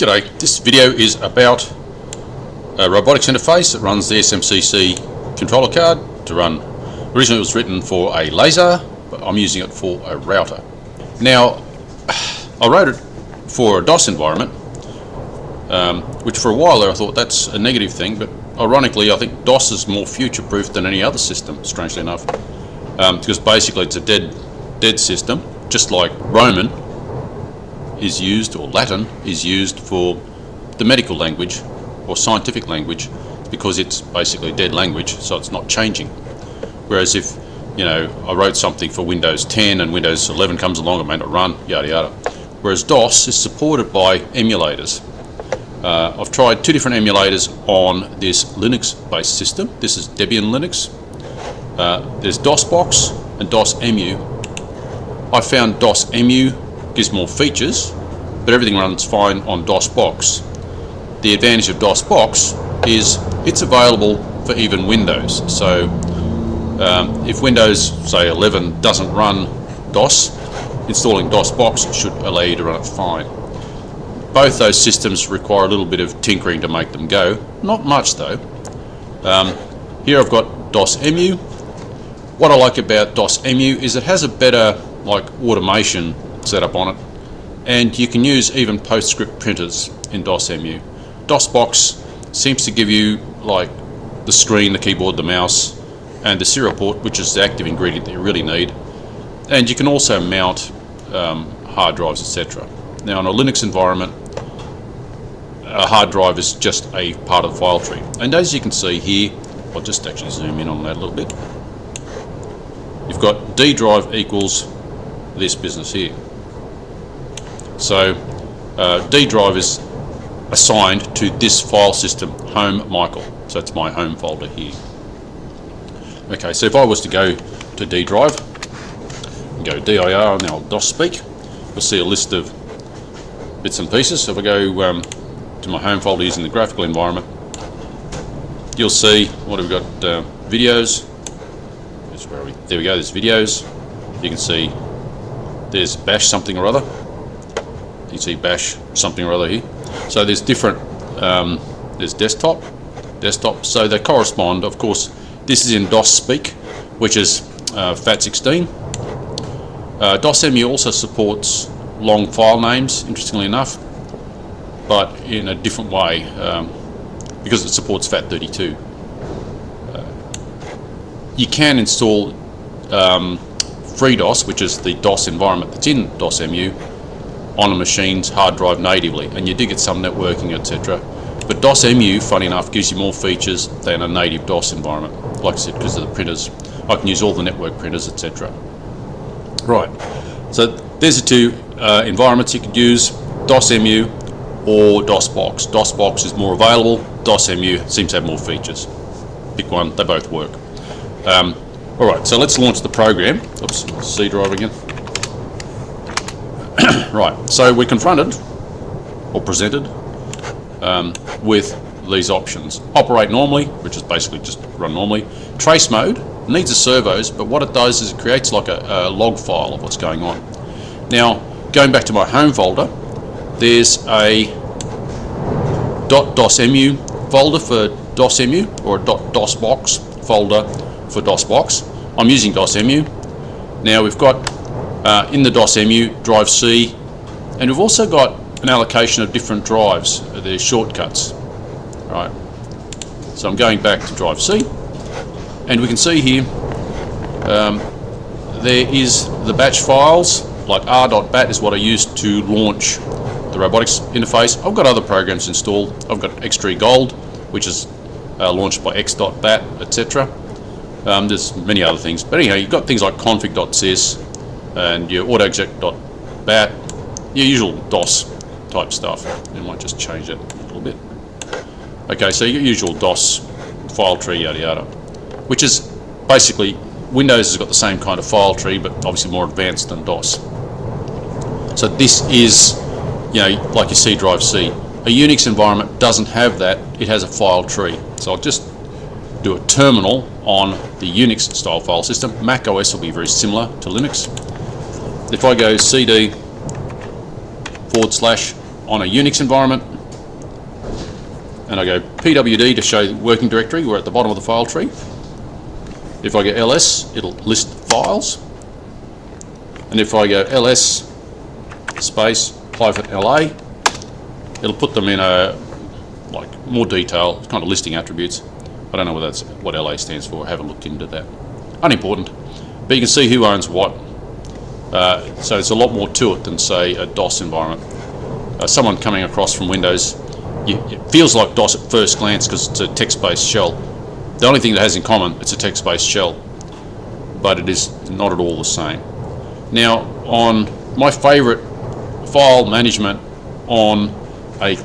G'day, this video is about a robotics interface that runs the SMCC controller card to run. Originally it was written for a laser, but I'm using it for a router. Now, I wrote it for a DOS environment, which for a while there I thought that's a negative thing, but ironically I think DOS is more future-proof than any other system, strangely enough, because basically it's a dead system, just like Roman is used, or Latin is used for the medical language or scientific language, because it's basically dead language, so it's not changing. Whereas if, you know, I wrote something for Windows 10 and Windows 11 comes along, it may not run, yada yada. Whereas DOS is supported by emulators. I've tried two different emulators on this Linux-based system. This is Debian Linux. There's DOSBox and DOSEMU. I found DOSEMU gives more features, but everything runs fine on DOSBox. The advantage of DOSBox is it's available for even Windows. So if Windows, say 11, doesn't run DOS, installing DOSBox should allow you to run it fine. Both those systems require a little bit of tinkering to make them go. Not much though. Here I've got DOSEMU. What I like about DOSEMU is it has a better automation setup on it, and you can use even PostScript printers in DOSEMU. DOSBox seems to give you the screen, the keyboard, the mouse, and the serial port, which is the active ingredient that you really need. And you can also mount hard drives, etc. Now, in a Linux environment, a hard drive is just a part of the file tree. And as you can see here, I'll just actually zoom in on that a little bit. You've got D drive equals this business here. So D drive is assigned to this file system, home Michael. So it's my home folder here. Okay, so if I was to go to D drive and go dir and now DOS speak, you'll see a list of bits and pieces. So if I go to my home folder using the graphical environment, you'll see what have we got, videos. There we go, there's videos. You can see there's bash something or other. You can see bash something or other here. So there's different, there's desktop, so they correspond. Of course, this is in DOS speak, which is FAT16. DOSEMU also supports long file names, interestingly enough, but in a different way, because it supports FAT32. You can install FreeDOS, which is the DOS environment that's in DOSEMU, on a machine's hard drive natively, and you do get some networking, etc. But DOSEMU, funny enough, gives you more features than a native DOS environment. Like I said, because of the printers, I can use all the network printers, etc. Right, so there's the two environments you could use, DOSEMU or DOSBox. DOSBox is more available, DOSEMU seems to have more features. Pick one, they both work. Alright, so let's launch the program. Oops, C drive again. Right, so we're confronted, or presented, with these options. Operate normally, which is basically just run normally. Trace mode needs a servos, but what it does is it creates like a log file of what's going on. Now, going back to my home folder, there's a .dosemu folder for DOSEMU, or a .dosbox folder for DOSBox. I'm using DOSEMU. Now we've got in the DOSEMU drive C, and we've also got an allocation of different drives. There's shortcuts. Right. So I'm going back to drive C, and we can see here there is the batch files, like r.bat is what I used to launch the robotics interface. I've got other programs installed. I've got X3 Gold, which is launched by x.bat, etc. There's many other things, but anyhow, you've got things like config.sys and your autoexec.bat, your usual DOS type stuff. You might just change it a little bit. Okay, so your usual DOS file tree, yada yada, which is basically Windows has got the same kind of file tree, but obviously more advanced than DOS. So this is, like your C drive C. A Unix environment doesn't have that; it has a file tree. So I'll just do a terminal on the Unix style file system. Mac OS will be very similar to Linux. If I go cd on a Unix environment, and I go pwd to show the working directory. We're at the bottom of the file tree. If I go ls, it'll list files, and if I go ls space -la, it'll put them in a more detail, kind of listing attributes. I don't know whether that's what LA stands for. I haven't looked into that. Unimportant, but you can see who owns what. So it's a lot more to it than, say, a DOS environment. Someone coming across from Windows, it feels like DOS at first glance because it's a text-based shell. The only thing that has in common, it's a text-based shell, but it is not at all the same. Now, on my favorite file management on a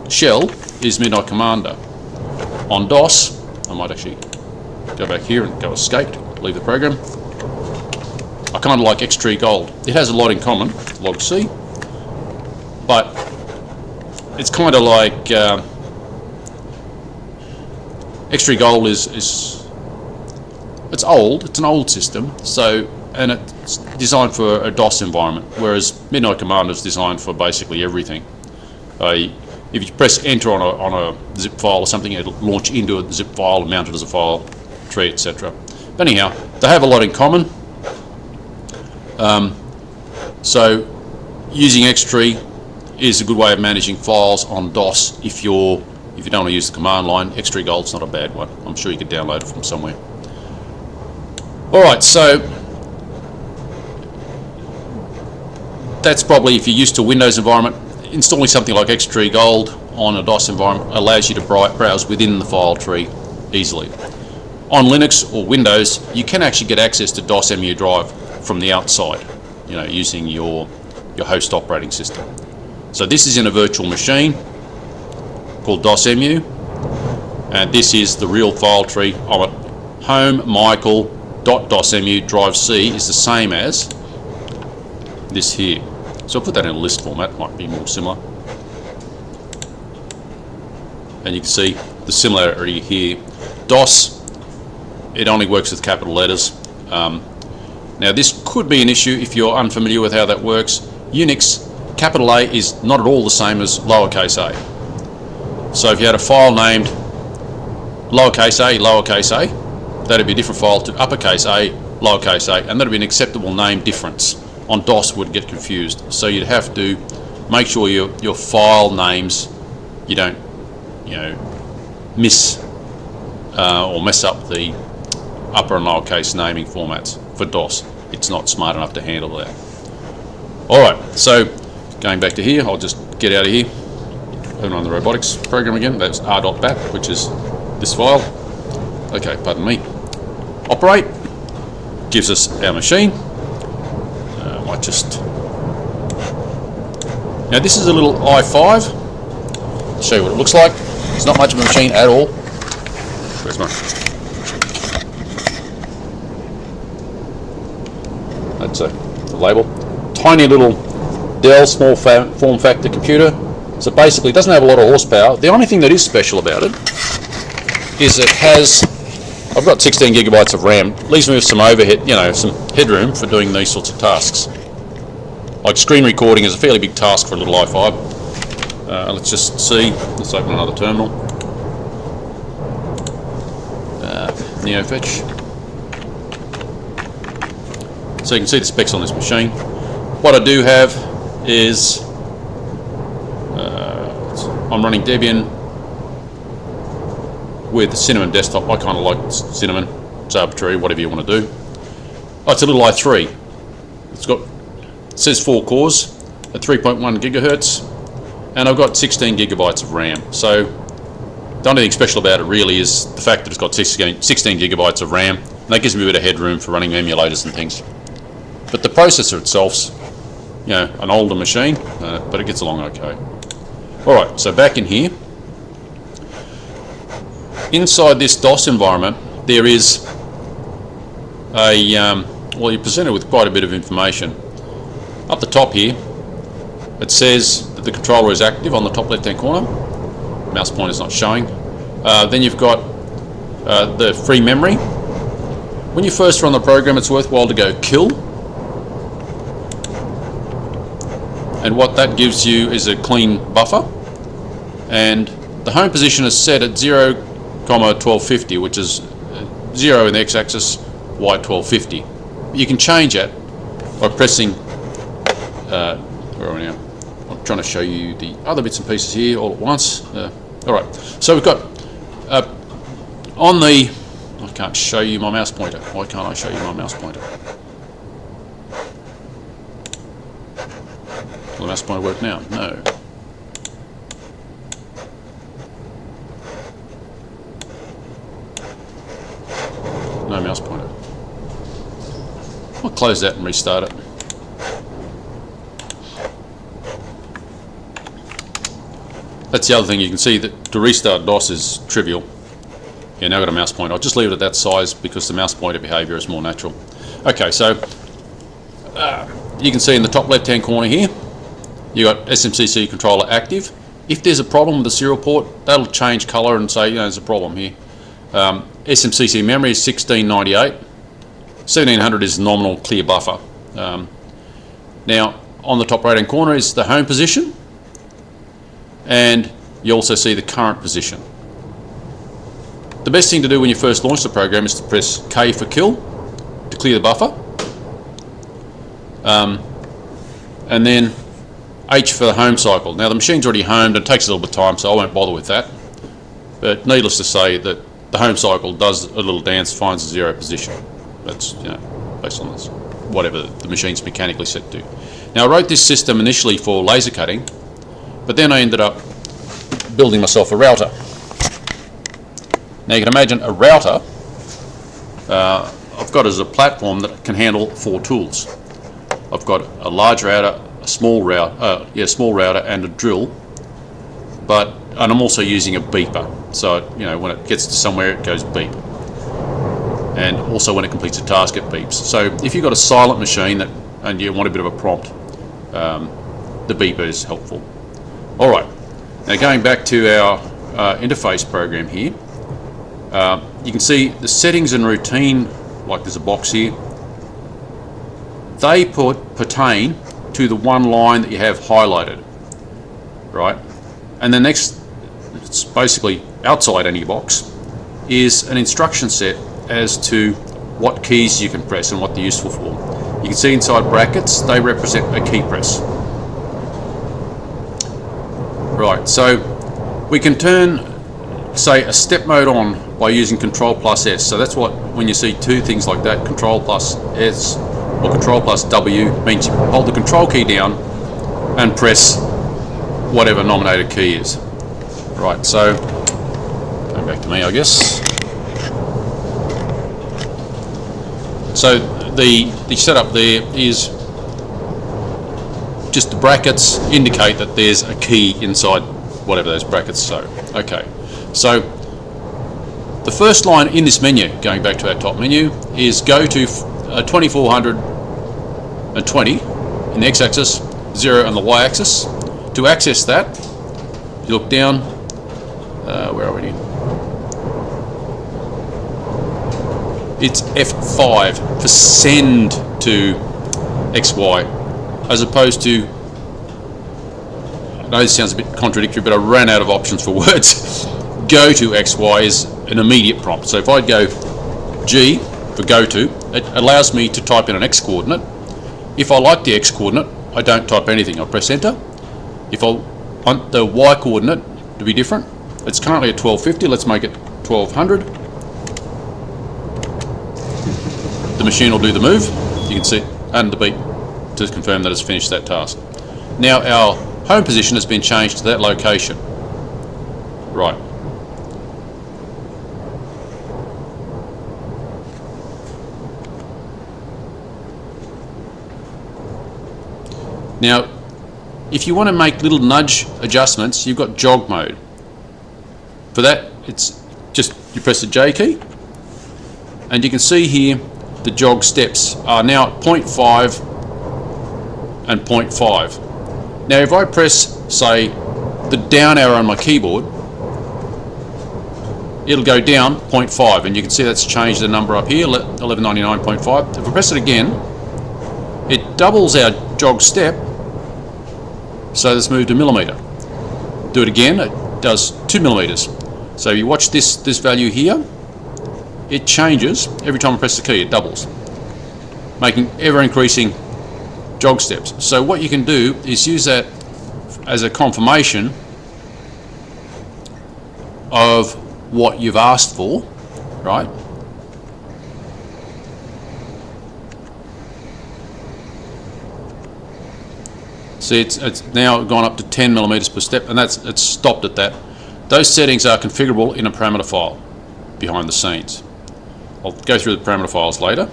shell is Midnight Commander. On DOS, I might actually go back here and go escaped, leave the program. I kind of like X-Tree Gold. It has a lot in common, log C, but it's kind of like X-Tree Gold is it's old. It's an old system, so, and it's designed for a DOS environment, whereas Midnight Commander is designed for basically everything. If you press enter on a zip file or something, it'll launch into a zip file, mount it as a file tree, etc. But anyhow, they have a lot in common. So using X-Tree is a good way of managing files on DOS if you don't want to use the command line. X-Tree Gold's not a bad one. I'm sure you could download it from somewhere. Alright, so that's probably, if you're used to a Windows environment, installing something like X-Tree Gold on a DOS environment allows you to browse within the file tree easily. On Linux or Windows, you can actually get access to DOS EMU drive from the outside, using your host operating system. So this is in a virtual machine called DOS EMU, and this is the real file tree. I'm at home Michael.DOSEMU drive C is the same as this here. So I'll put that in a list format, might be more similar. And you can see the similarity here. DOS, it only works with capital letters. Now this could be an issue if you're unfamiliar with how that works. Unix, capital A is not at all the same as lowercase a. So if you had a file named lowercase a, that'd be a different file to uppercase A, lowercase a, and that'd be an acceptable name difference. On DOS would get confused. So you'd have to make sure your file names, you don't miss or mess up the upper and lowercase naming formats for DOS. It's not smart enough to handle that. Alright, so going back to here, I'll just get out of here, open on the robotics program again. That's r.bat, which is this file. Okay, pardon me. Operate gives us our machine. Might just... Now this is a little i5. I'll show you what it looks like. It's not much of a machine at all. Where's my... That's the label. Tiny little Dell small form factor computer. So basically it doesn't have a lot of horsepower. The only thing that is special about it is it has... I've got 16 gigabytes of RAM. Leaves me with some overhead, some headroom for doing these sorts of tasks. Like screen recording is a fairly big task for a little i5. Let's just see. Let's open another terminal. NeoFetch. So you can see the specs on this machine. What I do have is I'm running Debian with Cinnamon desktop. I kind of like Cinnamon. It's arbitrary, whatever you want to do. Oh, it's a little i3. It says 4 cores at 3.1 gigahertz, and I've got 16 gigabytes of RAM. So the only thing special about it really is the fact that it's got 16 gigabytes of RAM, and that gives me a bit of headroom for running emulators and things. But the processor itself's, an older machine, but it gets along okay. Alright, so back in here. Inside this DOS environment, there is well, you're presented with quite a bit of information. Up the top here, it says that the controller is active on the top left-hand corner. Mouse pointer is not showing. Then you've got the free memory. When you first run the program, it's worthwhile to go kill. and what that gives you is a clean buffer, and the home position is set at 0,1250, which is 0 in the x-axis, y 1250. You can change it by pressing where are we now? I'm trying to show you the other bits and pieces here all at once. Alright, so we've got on the, I can't show you my mouse pointer. Why can't I show you my mouse pointer? Will the mouse pointer work now? No. No mouse pointer. I'll close that and restart it. That's the other thing, you can see that to restart DOS is trivial. Yeah, now I've got a mouse pointer. I'll just leave it at that size because the mouse pointer behaviour is more natural. Okay, so you can see in the top left hand corner here, you've got SMCC controller active. If there's a problem with the serial port, that'll change colour and say, you know, there's a problem here. SMCC memory is 1698. 1700 is nominal clear buffer. Now, on the top right hand corner is the home position, and you also see the current position. The best thing to do when you first launch the program is to press K for kill to clear the buffer, and then H for the home cycle. Now the machine's already homed and it takes a little bit of time, so I won't bother with that, but needless to say that the home cycle does a little dance, finds a 0 position. That's, you know, based on this, whatever the machine's mechanically set to. Now I wrote this system initially for laser cutting, but then I ended up building myself a router. Now you can imagine a router I've got as a platform that can handle 4 tools. I've got a large router, a small router, and a drill. And I'm also using a beeper, so you know when it gets to somewhere it goes beep, and also when it completes a task it beeps. So if you've got a silent machine and you want a bit of a prompt, the beeper is helpful. All right. Now going back to our interface program here, you can see the settings and routine, like there's a box here, they pertain to the one line that you have highlighted, right? And the next, it's basically outside any box, is an instruction set as to what keys you can press and what they're useful for. You can see inside brackets, they represent a key press. Right, so we can turn, say, a step mode on by using Control plus S. So that's what, when you see 2 things like that, Control plus S or Control plus W, means you hold the Control key down and press whatever nominated key is. Right, so going back to me, I guess. So the setup there is just the brackets indicate that there's a key inside whatever those brackets show. Okay, so the first line in this menu, going back to our top menu, is go to 2420 in the x-axis, 0 on the y-axis. To access that, you look down, where are we? It's F5 for send to XY, as opposed to, I know this sounds a bit contradictory, but I ran out of options for words. Go to XY is an immediate prompt. So if I go G for go to, it allows me to type in an X coordinate. If I like the X coordinate, I don't type anything, I press enter. If I want the Y coordinate to be different, it's currently at 1250, let's make it 1200. The machine will do the move, you can see, and the beep to confirm that it's finished that task. Now our home position has been changed to that location. Right. Now, if you want to make little nudge adjustments, you've got jog mode. For that, it's just, you press the J key, and you can see here the jog steps are now at 0.5 and 0.5. Now if I press, say, the down arrow on my keyboard, it'll go down 0.5, and you can see that's changed the number up here, 1199.5. If I press it again, it doubles our jog step, So let's move to millimetre. Do it again, it does 2 millimetres. So you watch this value here, it changes every time I press the key, it doubles, making ever increasing jog steps. So what you can do is use that as a confirmation of what you've asked for, right? See, it's now gone up to 10 millimeters per step, and it's stopped at that. Those settings are configurable in a parameter file behind the scenes. I'll go through the parameter files later.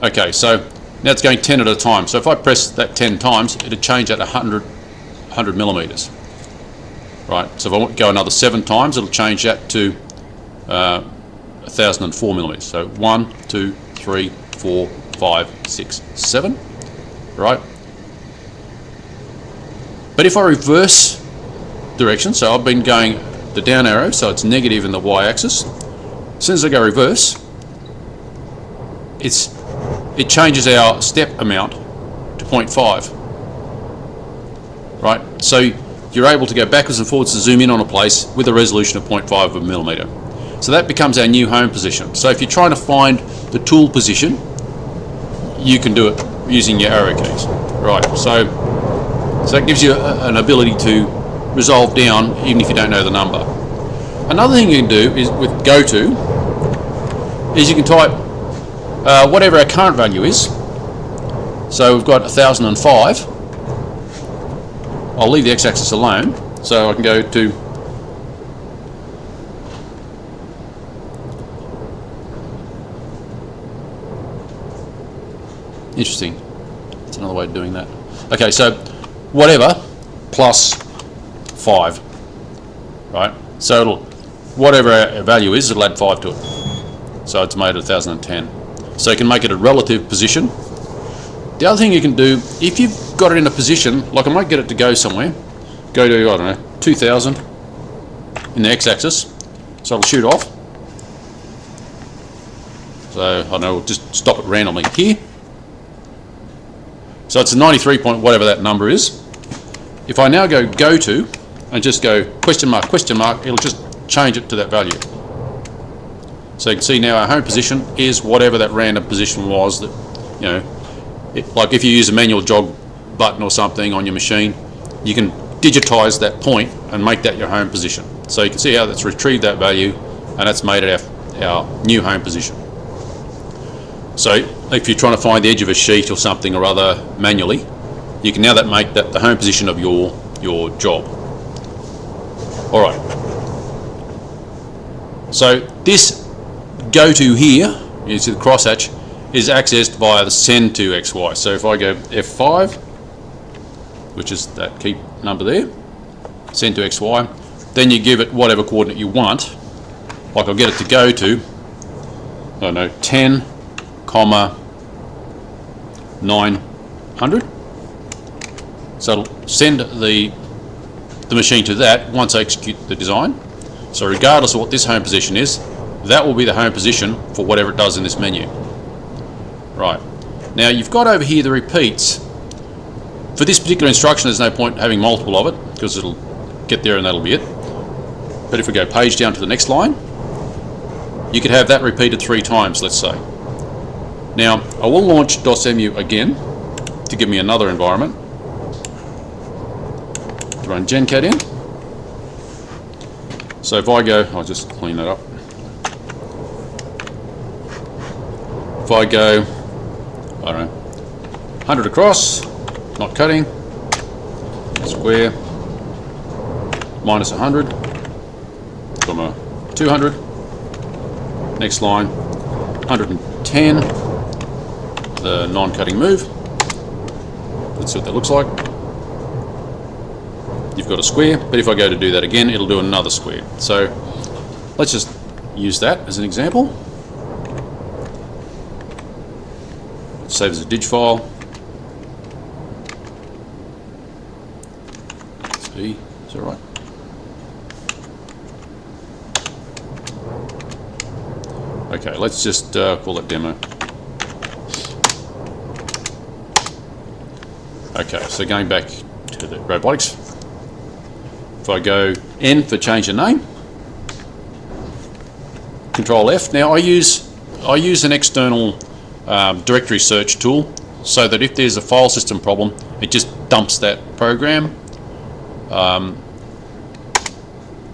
Okay, so now it's going 10 at a time. So if I press that 10 times, it'll change at 100 millimeters. Right, so if I go another 7 times, it'll change that to 1004 millimeters. So 1, 2, 3, 4, 5, 6, 7. Right. But if I reverse direction, so I've been going the down arrow, so it's negative in the y-axis. As soon as I go reverse, it changes our step amount to 0.5. Right, so you're able to go backwards and forwards to zoom in on a place with a resolution of 0.5 of a millimetre. So that becomes our new home position. So if you're trying to find the tool position, you can do it using your arrow keys. Right, so that gives you an ability to resolve down even if you don't know the number. Another thing you can do is with go to is you can type whatever our current value is. So we've got 1005. I'll leave the x-axis alone, so I can go to interesting. That's another way of doing that. Okay, so whatever plus 5, right? So whatever our value is, it'll add 5 to it. So it's made 1010. So you can make it a relative position. The other thing you can do, if you've got it in a position, like I might get it to go somewhere, go to, I don't know, 2000 in the x-axis, so it'll shoot off. So, I don't know, we'll just stop it randomly here. So it's a 93 point whatever that number is. If I now go to and just go question mark, it'll just change it to that value. So you can see now our home position is whatever that random position was that, you know, like if you use a manual jog button or something on your machine, you can digitize that point and make that your home position. So you can see how that's retrieved that value and that's made it our new home position. So if you're trying to find the edge of a sheet or something or other manually, you can now make that the home position of your job. Alright. So this go to here, you see the crosshatch, is accessed via the send to XY. So if I go F5, which is that key number there, send to XY, then you give it whatever coordinate you want. Like I'll get it to go to, I don't know, 10, 900. So it'll send the machine to that once I execute the design. So regardless of what this home position is, that will be the home position for whatever it does in this menu. Right. Now you've got over here the repeats. For this particular instruction, there's no point having multiple of it because it'll get there and that'll be it. But if we go page down to the next line, you could have that repeated 3 times, let's say. Now, I will launch DOS-EMU again to give me another environment. To run GenCAD in. So if I go, I'll just clean that up. If I go, I don't know, 100 across, not cutting, square, minus 100, comma 200, next line, 110, the non-cutting move. Let's see what that looks like. You've got a square, but if I go to do that again, it'll do another square. So let's just use that as an example. Save as a dig file. See, is that right? Okay, let's just call it demo. Okay, so going back to to the robotics. If I go N for change the name, Control F. Now I use an external directory search tool so that if there's a file system problem, it just dumps that program. I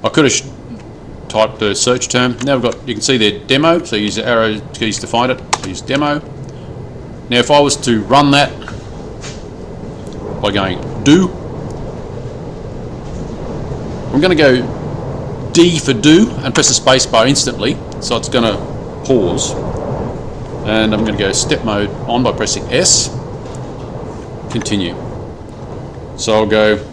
could have typed the search term. Now you can see there demo, so use the arrow keys to find it. Use demo. Now if I was to run that by going do, I'm going to go D for do and press the space bar instantly, so it's going to pause. And I'm going to go step mode on by pressing S, continue. So I'll go,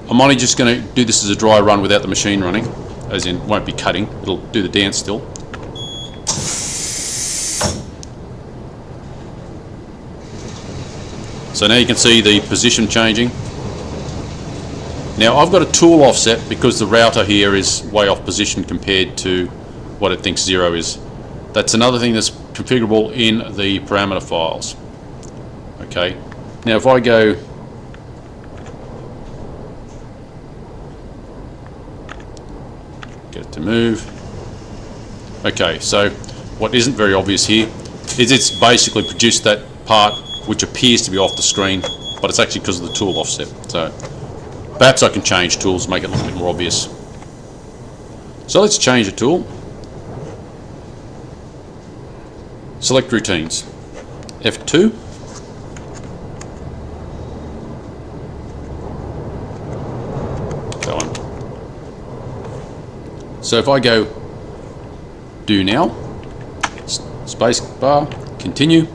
I'm only just going to do this as a dry run without the machine running, as in won't be cutting, it'll do the dance still. So now you can see the position changing. Now I've got a tool offset because the router here is way off position compared to what it thinks 0 is. That's another thing that's configurable in the parameter files. Okay, now if I go get it to move. Okay, so what isn't very obvious here is it's basically produced that part which appears to be off the screen, but it's actually because of the tool offset. So perhaps I can change tools, make it a little bit more obvious. So let's change the tool. Select routines. F2. Go on. So if I go do now, space bar, continue.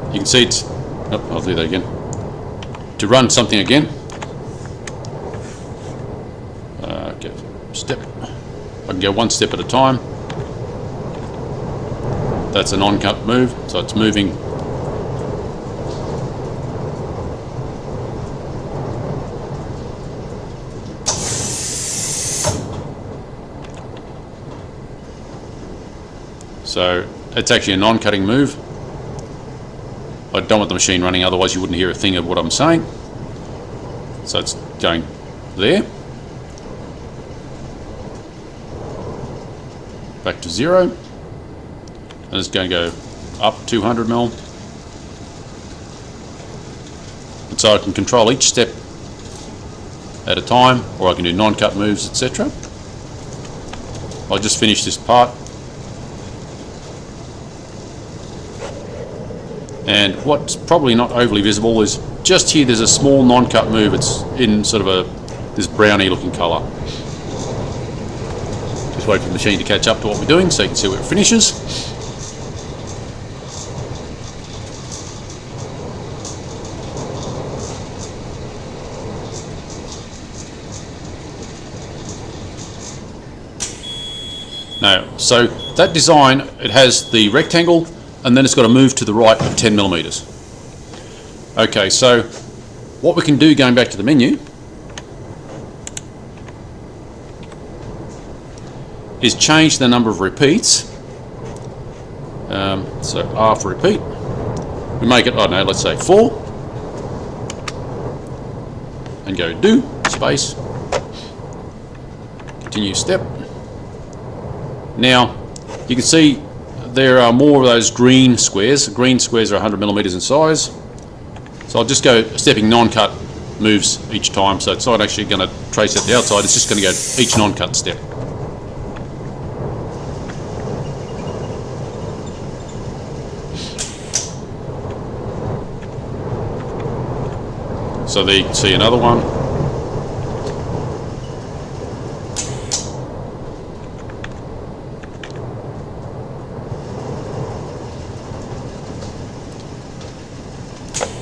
You can see it's, oh, I'll do that again. To run something again, go step. I can go one step at a time. That's a non-cut move, so it's moving. So it's actually a non-cutting move. I don't want the machine running, otherwise you wouldn't hear a thing of what I'm saying. So it's going there. Back to 0. And it's going to go up 200 mil. And so I can control each step at a time, or I can do non-cut moves, etc. I'll just finish this part. And what's probably not overly visible is just here there's a small non-cut move. It's in sort of this browny looking colour. Just wait for the machine to catch up to what we're doing so you can see where it finishes. Now, so that design, it has the rectangle, and then it's got to move to the right of 10 millimeters. Okay, so what we can do going back to the menu is change the number of repeats. So R for repeat. We make it, I don't know, let's say 4. And go do, space. Continue step. Now, you can see there are more of those green squares. Green squares are 100 millimeters in size. So I'll just go stepping non-cut moves each time. So it's not actually going to trace at the outside. It's just going to go each non-cut step. So there you can see another one.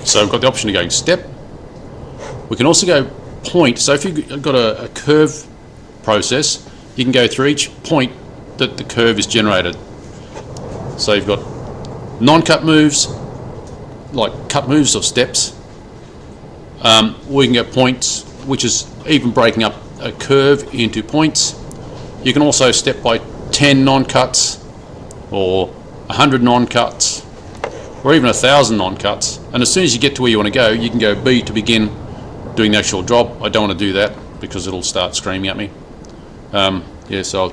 So we've got the option of going step. We can also go point. So if you've got a curve process, you can go through each point that the curve is generated. So you've got non-cut moves, like cut moves or steps. We can get points, which is even breaking up a curve into points. You can also step by 10 non-cuts or 100 non-cuts or even 1,000 non-cuts, and as soon as you get to where you want to go, you can go B to begin doing the actual job. I don't want to do that because it'll start screaming at me. Yeah, so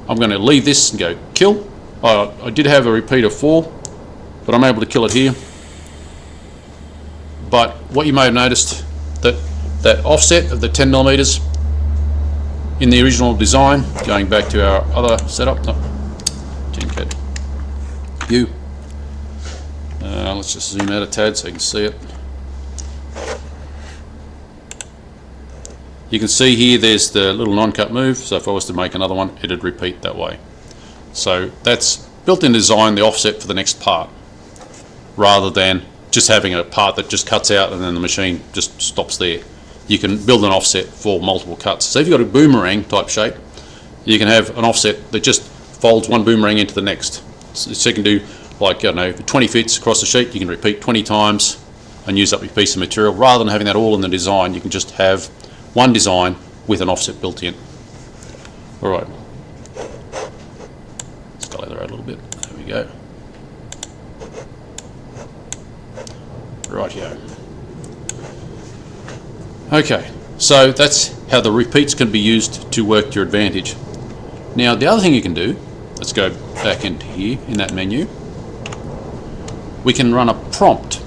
I'm going to leave this and go kill. I did have a repeat of 4, but I'm able to kill it here. But what you may have noticed, that offset of the 10 millimeters in the original design, going back to our other setup, GenCAD view. Let's just zoom out a tad so you can see it. You can see here there's the little non-cut move, so if I was to make another one, it'd repeat that way. So that's built in design, the offset for the next part, rather than just having a part that just cuts out and then the machine just stops there. You can build an offset for multiple cuts. So if you've got a boomerang type shape, you can have an offset that just folds one boomerang into the next. So you can do, like, I don't know, 20 fits across the sheet, you can repeat 20 times and use up your piece of material. Rather than having that all in the design, you can just have one design with an offset built in. Alright. Let's go that out a little bit. There we go. Rightio. Okay, so that's how the repeats can be used to work to your advantage. Now the other thing you can do, let's go back into here in that menu. We can run a prompt.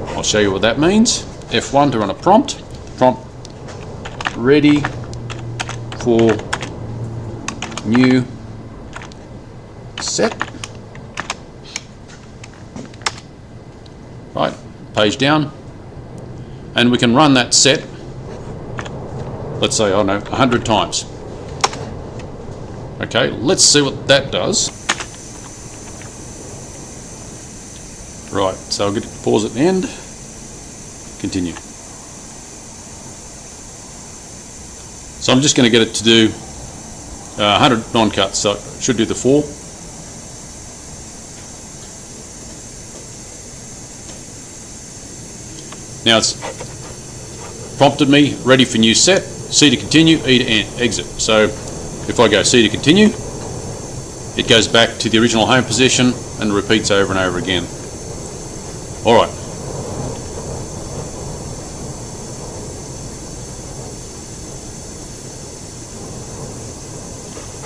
I'll show you what that means. F1 to run a prompt. Prompt ready for new set. Right, page down. And we can run that set, let's say, I don't know, 100 times. Okay, let's see what that does. Right, so I'll get to pause at the end, continue. So I'm just going to get it to do 100 non-cuts, so it should do the 4. Now it's prompted me, ready for new set, C to continue, E to exit. So if I go C to continue, it goes back to the original home position and repeats over and over again. Alright.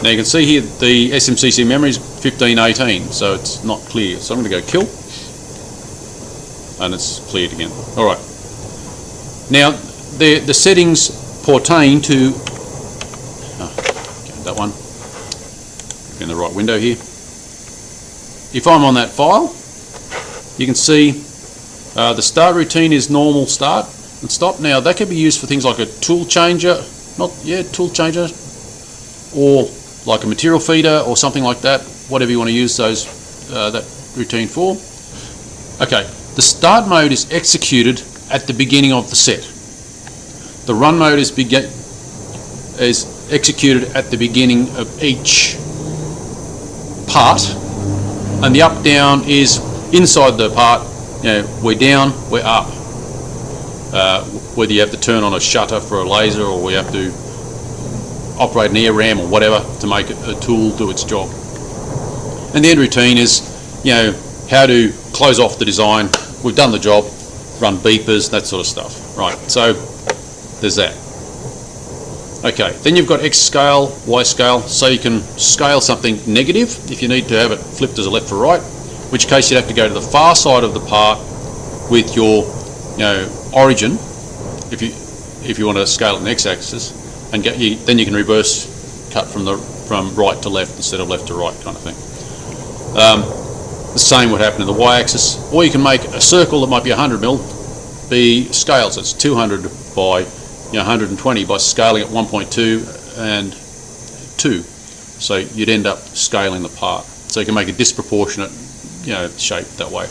Now you can see here the SMCC memory is 1518, so it's not clear. So I'm going to go kill, and it's cleared again. Alright. Now the settings pertain to that one. In the right window here. If I'm on that file, you can see the start routine is normal start and stop. Now that could be used for things like a tool changer, tool changer, or like a material feeder or something like that. Whatever you want to use those that routine for. Okay, the start mode is executed at the beginning of the set. The run mode is executed at the beginning of each part, and the up down is inside the part. You know, we're down, we're up. Whether you have to turn on a shutter for a laser, or we have to operate an air ram or whatever to make a tool do its job. And the end routine is, you know, how to close off the design. We've done the job, run beepers, that sort of stuff. Right, so there's that. Okay, then you've got X scale, Y scale, so you can scale something negative if you need to have it flipped as a left or right, in which case you'd have to go to the far side of the part with your, you know, origin, if you want to scale it in X-axis, and then you can reverse cut from right to left instead of left to right, kind of thing. The same would happen in the Y-axis, or you can make a circle that might be 100 mil be scaled, so it's 200 by 120 by scaling at 1.2 and 2. So you'd end up scaling the part. So you can make a disproportionate, shape that way.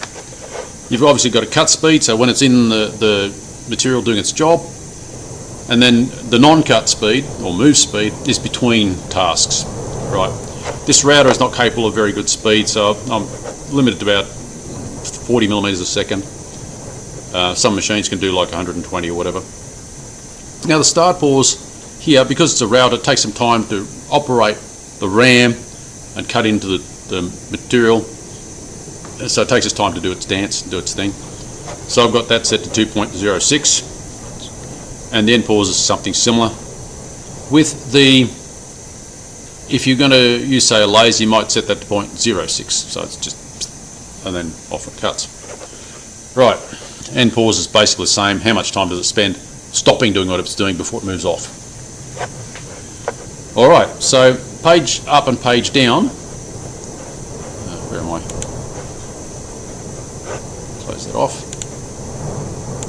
You've obviously got a cut speed, so when it's in the material doing its job, and then the non-cut speed or move speed is between tasks. Right. This router is not capable of very good speed, so I'm limited to about 40 millimeters a second. Some machines can do like 120 or whatever. Now the start pause here, because it's a router, it takes some time to operate the RAM and cut into the material, so it takes its time to do its dance, do its thing. So I've got that set to 2.06, and then pauses something similar. With the, if you're going to use, say, a laser, you might set that to 0.06, so it's just, and then off it cuts. Right, end pause is basically the same. How much time does it spend stopping doing what it's doing before it moves off? Alright, so page up and page down. Where am I? Close that off.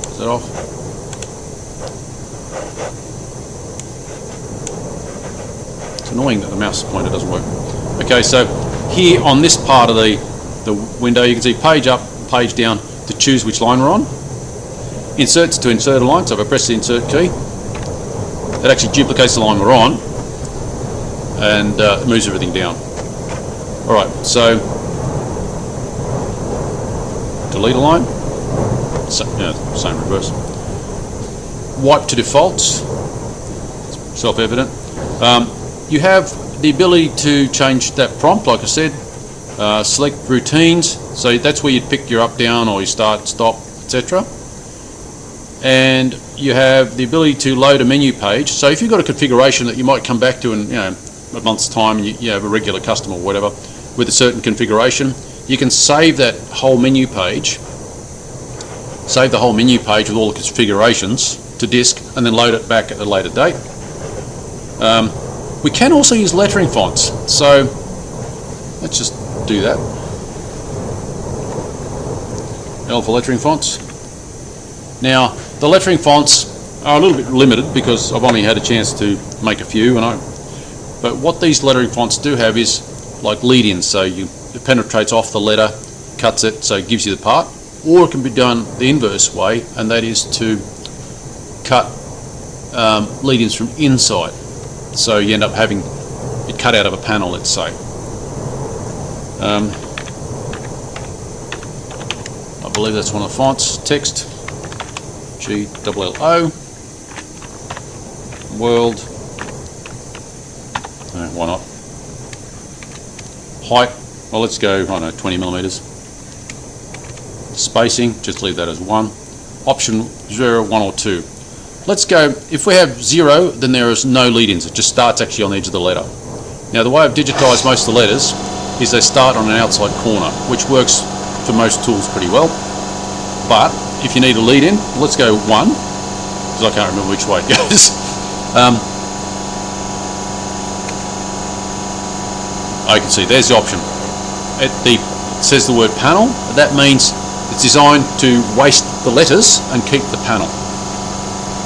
Close that off. It's annoying that the mouse pointer doesn't work. Okay, so here on this part of the window, you can see page up, page down to choose which line we're on. Inserts to insert a line, so if I press the insert key, it actually duplicates the line we're on and moves everything down. Alright, so delete a line, same reverse. Wipe to defaults, self-evident. You have the ability to change that prompt, like I said. Select routines, so that's where you'd pick your up, down, or your start, stop, etc. And you have the ability to load a menu page. So if you've got a configuration that you might come back to in a month's time, and you have a regular customer or whatever with a certain configuration, you can save that whole menu page, save the whole menu page with all the configurations to disk, and then load it back at a later date. We can also use lettering fonts, so let's just do that. L for lettering fonts. Now, the lettering fonts are a little bit limited because I've only had a chance to make a few, but what these lettering fonts do have is like lead-ins, so it penetrates off the letter, cuts it, so it gives you the part, or it can be done the inverse way, and that is to cut lead-ins from inside, so you end up having it cut out of a panel, let's say. I believe that's one of the fonts. Text, GLLO, world, why not? Height, well, let's go, I don't know, 20 millimeters. Spacing, just leave that as 1. Option 0, 1 or 2. Let's go, if we have 0, then there is no lead-ins. It just starts actually on the edge of the letter. Now, the way I've digitized most of the letters is they start on an outside corner, which works for most tools pretty well. But if you need a lead-in, let's go 1, because I can't remember which way it goes. I can see there's the option. It says the word panel. That means it's designed to waste the letters and keep the panel.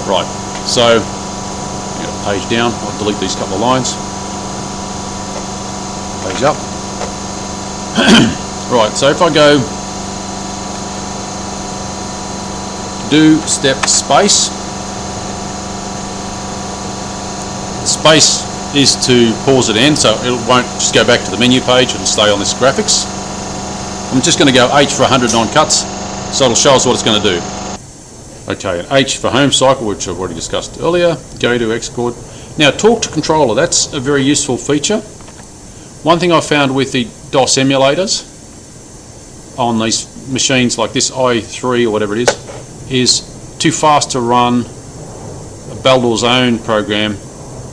Right, so get a page down. I'll delete these couple of lines. Page up. Right, so if I go do step space, space is to pause at end, so it won't just go back to the menu page, it'll stay on this graphics. I'm just going to go H for 109 cuts, so it'll show us what it's going to do. Okay, and H for home cycle, which I've already discussed earlier. Go to Xcord. Now, talk to controller, that's a very useful feature. One thing I found with the DOS emulators on these machines like this i3 or whatever it is too fast to run Baldor's own program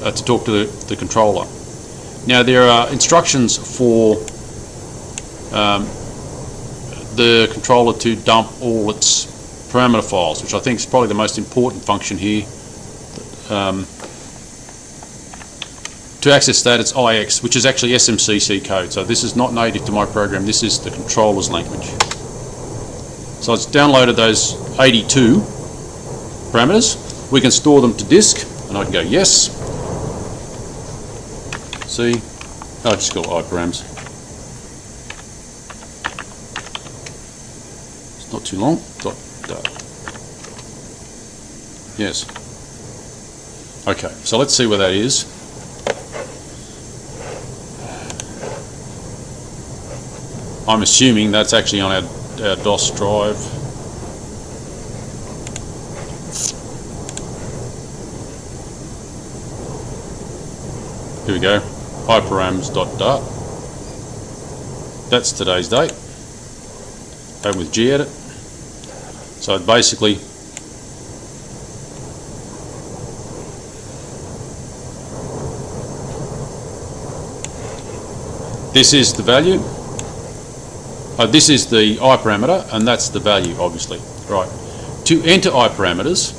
to talk to the controller. Now, there are instructions for the controller to dump all its parameter files, which I think is probably the most important function here. To access that, it's IX, which is actually SMCC code. So this is not native to my program, this is the controller's language. So it's downloaded those 82 parameters. We can store them to disk, and I can go yes. See, I just got iparams. It's not too long. Yes. Okay, so let's see where that is. I'm assuming that's actually on our DOS drive. Here we go, iparams.dart. That's today's date. Open with gedit. So basically, this is the value. This is the I parameter, and that's the value, obviously. Right. To enter I parameters,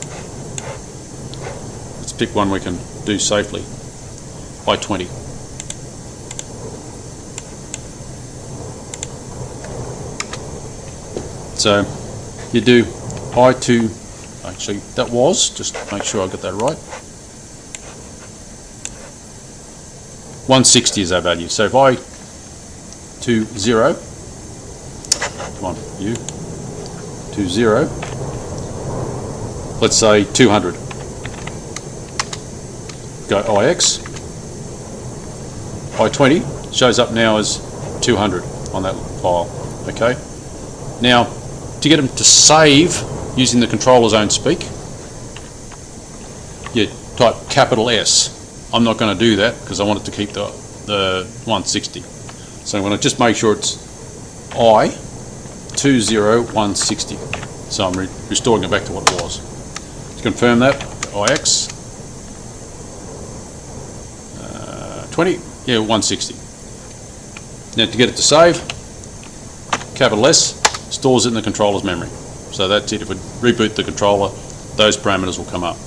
let's pick one we can do safely. I20. So you do I2, actually that was, just make sure I got that right. 160 is our value. So if I20, come on, you, 20, let's say 200. Go IX, I20 shows up now as 200 on that file. Okay. Now, to get them to save using the controller's own speak, you type capital S. I'm not going to do that because I want it to keep the 160. So I'm going to just make sure it's I20160. So I'm restoring it back to what it was. To confirm that, IX 20, yeah, 160. Now to get it to save, capital S, stores it in the controller's memory. So that's it. If we reboot the controller, those parameters will come up.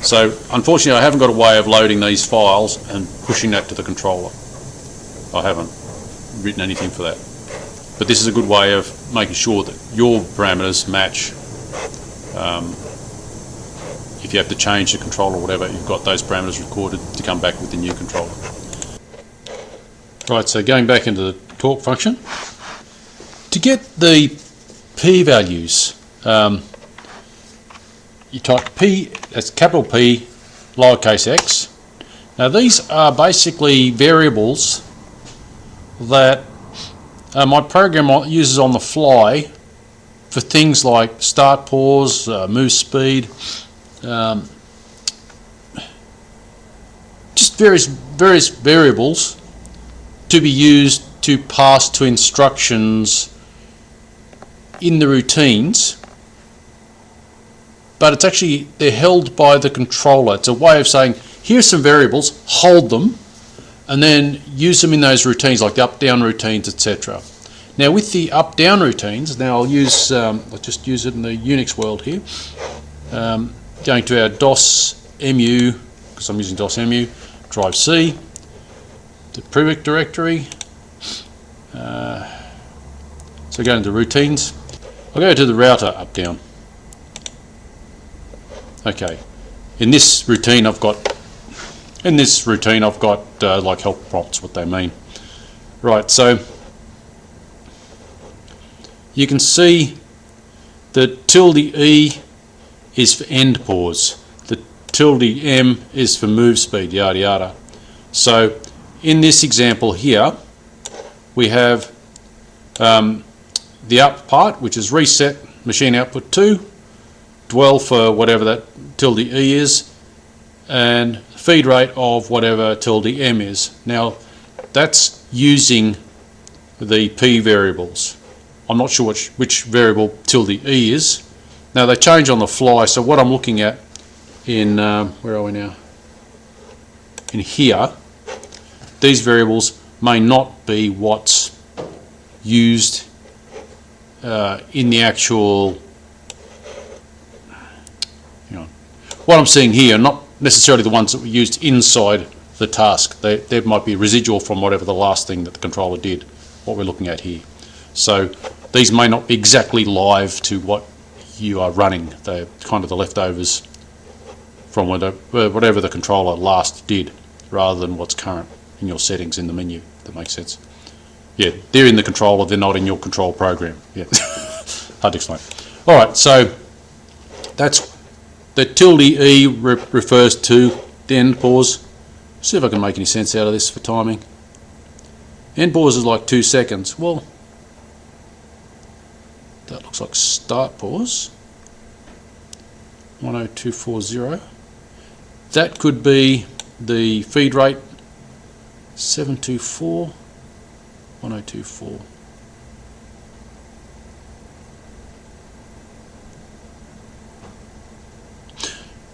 So unfortunately I haven't got a way of loading these files and pushing that to the controller. I haven't written anything for that. But this is a good way of making sure that your parameters match. If you have to change the controller or whatever, you've got those parameters recorded to come back with the new controller. Right, so going back into the talk function, to get the p-values, you type p, that's capital P, lowercase x. Now these are basically variables that my program uses on the fly for things like start, pause, move speed, just various variables to be used to pass to instructions in the routines, but it's actually, they're held by the controller. It's a way of saying, here's some variables, hold them, and then use them in those routines, like the up-down routines, etc. Now with the up-down routines, now I'll just use it in the Unix world here. Going to our DOS mu, because I'm using DOS mu, drive C, the PRIWIC directory. So go into routines. I'll go to the router up-down. Okay, in this routine I've got like help prompts, what they mean. Right, so you can see that tilde E is for end pause, the tilde M is for move speed, yada yada. So in this example here we have the up part, which is reset machine output 2, dwell for whatever that tilde E is, and feed rate of whatever tilde M is. Now that's using the P variables. I'm not sure which variable tilde E is. Now they change on the fly, so what I'm looking at in, where are we now? In here, these variables may not be what's used in the actual, what I'm seeing here, not necessarily the ones that were used inside the task. They might be residual from whatever the last thing that the controller did, what we're looking at here. So these may not be exactly live to what you are running. They're kind of the leftovers from whatever the controller last did, rather than what's current in your settings in the menu. That makes sense. Yeah, they're in the controller, they're not in your control program. Yeah, hard to explain. All right, so that's the tilde E refers to the end pause. See if I can make any sense out of this for timing. End pause is like 2 seconds. Well, that looks like start pause. 10240. That could be the feed rate 724 1024.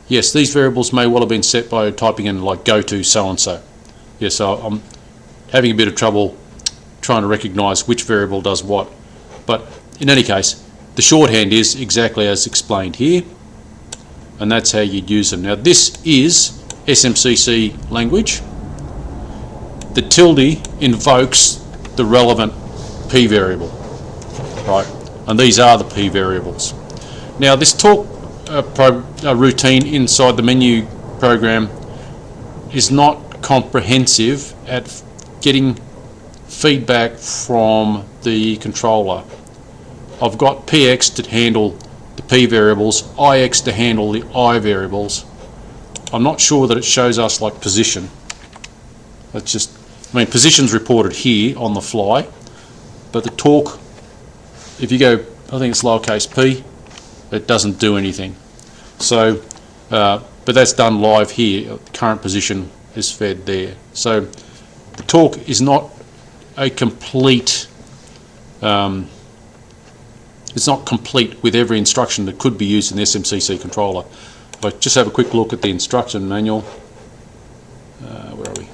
Yes, these variables may well have been set by typing in like go to so and so. Yes, so I'm having a bit of trouble trying to recognize which variable does what. But in any case, the shorthand is exactly as explained here, and that's how you'd use them. Now this is SMCC language. The tilde invokes the relevant P variable, right? And these are the P variables. Now this talk routine inside the menu program is not comprehensive at getting feedback from the controller. I've got PX to handle the P variables, IX to handle the I variables. I'm not sure that it shows us like position. That's just, I mean, position's reported here on the fly, but the talk, if you go, I think it's lowercase p, it doesn't do anything. So, but that's done live here. Current position is fed there. So the talk is not a complete, it's not complete with every instruction that could be used in the SMCC controller. If I just have a quick look at the instruction manual, where are we?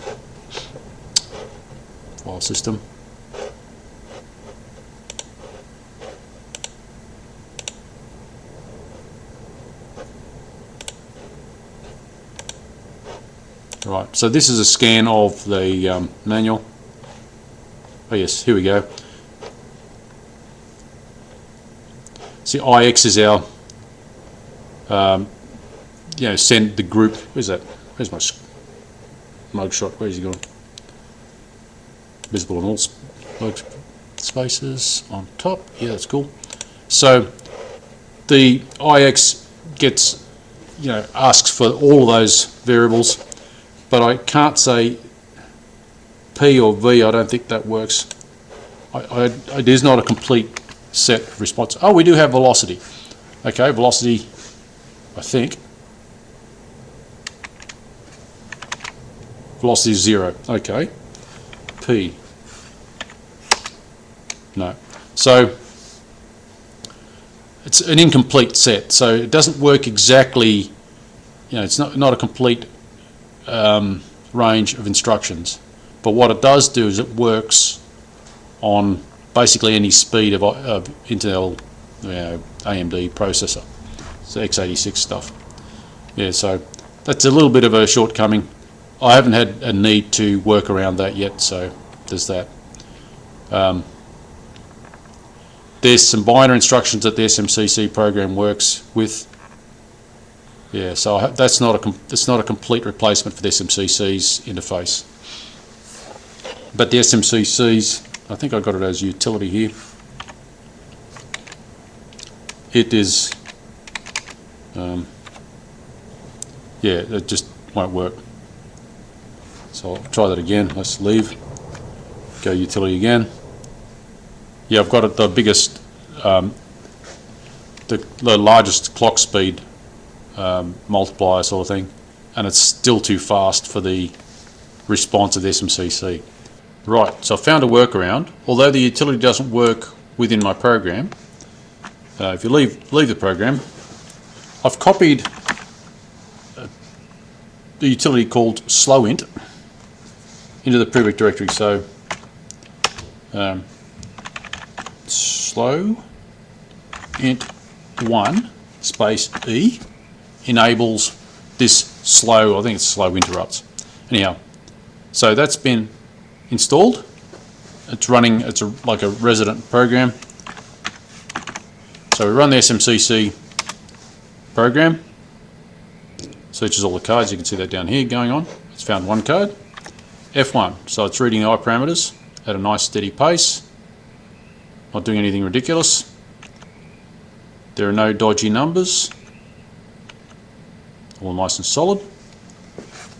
File system. Right, so this is a scan of the manual. Oh yes, here we go. See, IX is our, send the group. Where's that? Where's my mugshot? Where's he gone? Visible on all spaces on top. Yeah, that's cool. So the IX gets, asks for all of those variables, but I can't say P or V. I don't think that works. It is not a complete set of response. Oh, we do have velocity. Okay, velocity, I think. Velocity is 0. Okay. P. No. So it's an incomplete set. So it doesn't work exactly. It's not a complete range of instructions. But what it does do is it works on basically any speed of Intel AMD processor. It's x86 stuff. Yeah, so that's a little bit of a shortcoming. I haven't had a need to work around that yet, so there's that. There's some binary instructions that the SMCC program works with. Yeah, so that's not a complete replacement for the SMCC's interface. But the SMCC's, I think I got it as utility here. It is, it just won't work. So I'll try that again. Let's leave. Go utility again. Yeah, I've got it the biggest, the largest clock speed multiplier sort of thing, and it's still too fast for the response of the SMCC. Right, so I found a workaround. Although the utility doesn't work within my program, if you leave the program, I've copied the utility called slowint into the PRIWIC directory. So slow int 1 space E enables this slow, I think it's slow interrupts. Anyhow, so that's been installed. It's running, like a resident program. So we run the SMCC program, searches all the cards, you can see that down here going on. It's found one card, F1, so it's reading the I parameters at a nice steady pace, not doing anything ridiculous. There are no dodgy numbers, all nice and solid.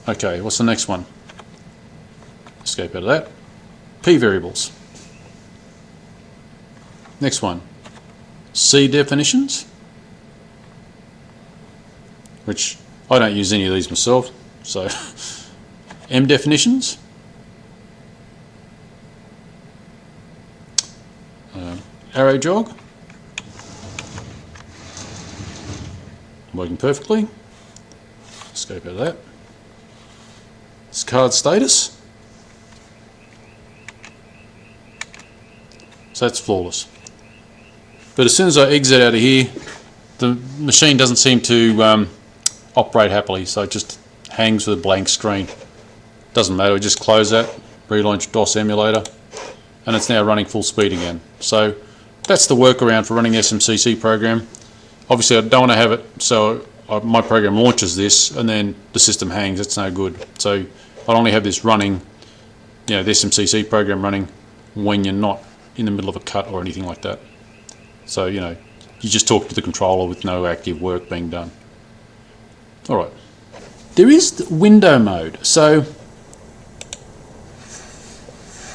Okay, what's the next one? Escape out of that. P variables. Next one, C definitions, which I don't use any of these myself, so M definitions, arrow jog, working perfectly. Escape out of that. It's card status. So that's flawless. But as soon as I exit out of here, the machine doesn't seem to operate happily, so it just hangs with a blank screen. Doesn't matter, we just close that, relaunch DOS emulator, and it's now running full speed again. So that's the workaround for running the SMCC program. Obviously I don't want to have it so my program launches this and then the system hangs. That's no good. So I'll only have this running, the SMCC program running when you're not in the middle of a cut or anything like that. So you just talk to the controller with no active work being done. Alright, there is the window mode. So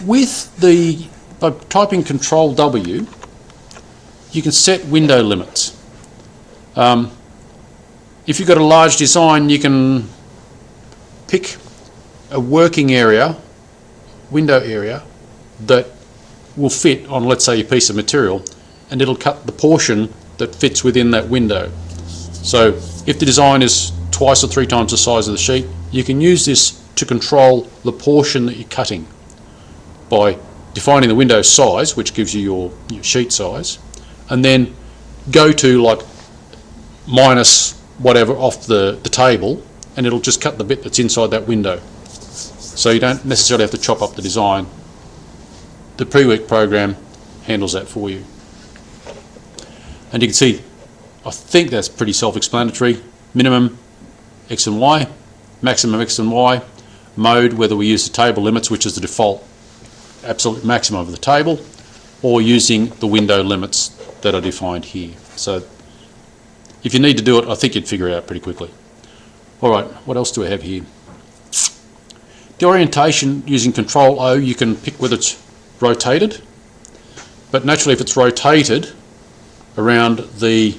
by typing Control W, you can set window limits. If you've got a large design, you can pick a working area, window area, that will fit on, let's say, a piece of material, and it'll cut the portion that fits within that window. So if the design is 2 or 3 times the size of the sheet, you can use this to control the portion that you're cutting by defining the window size, which gives you your sheet size, and then go to like minus whatever off the table, and it'll just cut the bit that's inside that window. So you don't necessarily have to chop up the design. The PRIWIC program handles that for you. And you can see, I think that's pretty self-explanatory. Minimum X and Y, maximum X and Y, mode, whether we use the table limits, which is the default absolute maximum of the table, or using the window limits that are defined here. So if you need to do it, I think you'd figure it out pretty quickly. Alright, what else do I have here? The orientation, using Control O, you can pick whether it's rotated, but naturally if it's rotated around the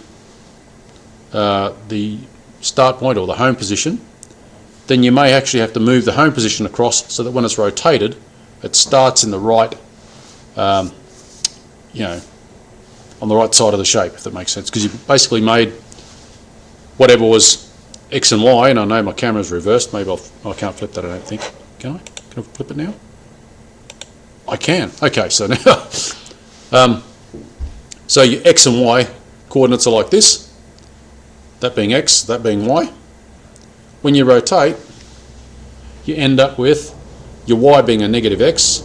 start point or the home position, then you may actually have to move the home position across so that when it's rotated, it starts in the right, on the right side of the shape, if that makes sense, because you've basically made whatever was X and Y, and I know my camera's reversed. Maybe I can't flip that, I don't think. Can I? Can I flip it now? I can. Okay, so now, so your X and Y coordinates are like this, that being X, that being Y. When you rotate, you end up with your Y being a negative X